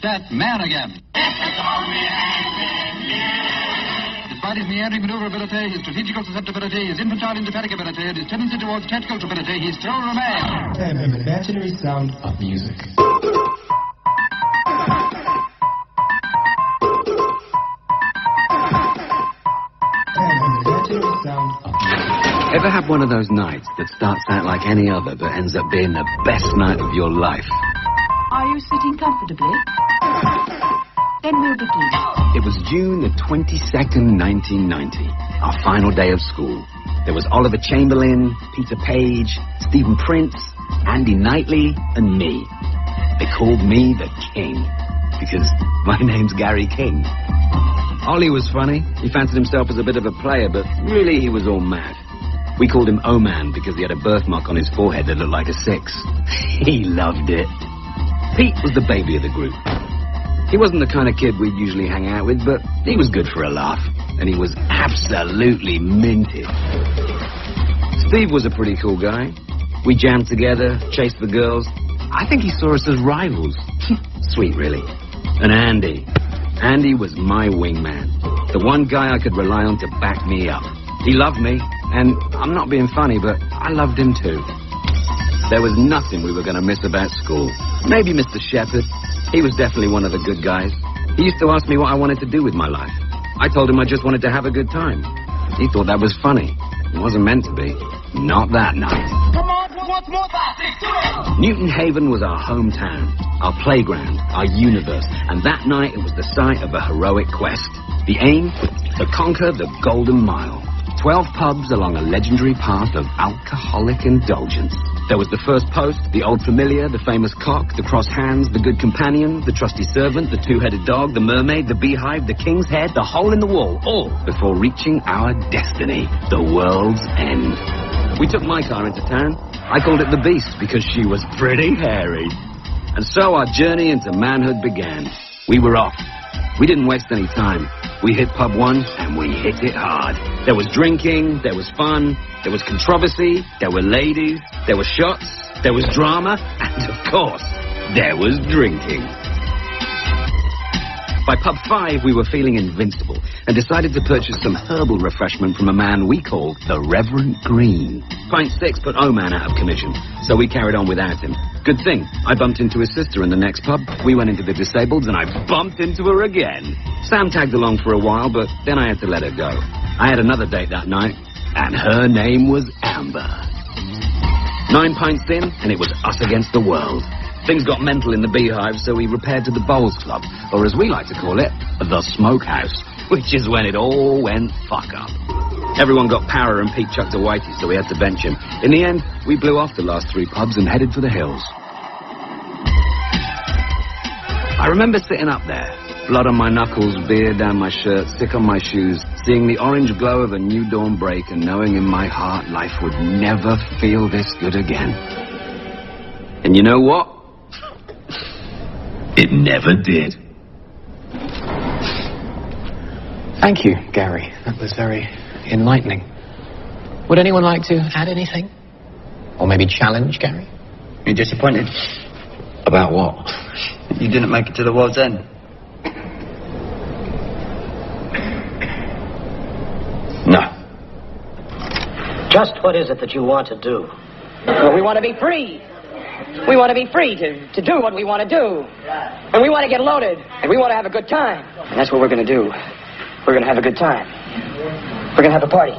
set, man again. Despite his meandering maneuverability, his strategical susceptibility, his infantile indefatigability, and his tendency towards tactical stupidity, he still remains an imaginary sound of music. Ever have one of those nights that starts out like any other but ends up being the best night of your life? Are you sitting comfortably? Then we'll begin. It was June the 22nd, 1990, our final day of school. There was Oliver Chamberlain, Peter Page, Stephen Prince, Andy Knightley, and me. They called me the King, because my name's Gary King. Ollie was funny. He fancied himself as a bit of a player, but really he was all mad. We called him O-Man because he had a birthmark on his forehead that looked like a 6. He loved it. Pete was the baby of the group. He wasn't the kind of kid we'd usually hang out with, but he was good for a laugh, and he was absolutely minted. Steve was a pretty cool guy. We jammed together, chased the girls. I think he saw us as rivals. Sweet, really. And Andy. Andy was my wingman. The one guy I could rely on to back me up. He loved me, and I'm not being funny, but I loved him too. There was nothing we were going to miss about school. Maybe Mr. Shepherd. He was definitely one of the good guys. He used to ask me what I wanted to do with my life. I told him I just wanted to have a good time. He thought that was funny. It wasn't meant to be. Not that night. Come on, what's more fast? Newton Haven was our hometown, our playground, our universe, and that night it was the site of a heroic quest. The aim? To conquer the Golden Mile. 12 pubs along a legendary path of alcoholic indulgence. There was the First Post, the Old Familiar, the Famous Cock, the Cross Hands, the Good Companion, the Trusty Servant, the Two-Headed Dog, the Mermaid, the Beehive, the King's Head, the Hole in the Wall, all before reaching our destiny, the world's end. We took my car into town. I called it the Beast because she was pretty hairy. And so our journey into manhood began. We were off. We didn't waste any time. We hit pub 1 and we hit it hard. There was drinking, there was fun, there was controversy, there were ladies, there were shots, there was drama, and of course, there was drinking. By pub 5, we were feeling invincible and decided to purchase some herbal refreshment from a man we called the Reverend Green. Pint 6 put O-Man out of commission, so we carried on without him. Good thing. I bumped into his sister in the next pub. We went into the Disableds, and I bumped into her again. Sam tagged along for a while, but then I had to let her go. I had another date that night, and her name was Amber. 9 pints in, and it was us against the world. Things got mental in the Beehive, so we repaired to the Bowls Club, or as we like to call it, the Smokehouse, which is when it all went fuck up. Everyone got power and Pete chucked a whitey, so we had to bench him. In the end, we blew off the last 3 pubs and headed for the hills. I remember sitting up there, blood on my knuckles, beer down my shirt, stick on my shoes, seeing the orange glow of a new dawn break and knowing in my heart life would never feel this good again. And you know what? It never did. Thank you, Gary. That was very enlightening. Would anyone like to add anything? Or maybe challenge Gary? You're disappointed? About what? You didn't make it to the world's end. No. Just what is it that you want to do? Well, we want to be free. We want to be free to do what we want to do. And we want to get loaded. And we want to have a good time. And that's what we're going to do. We're going to have a good time. We're going to have a party.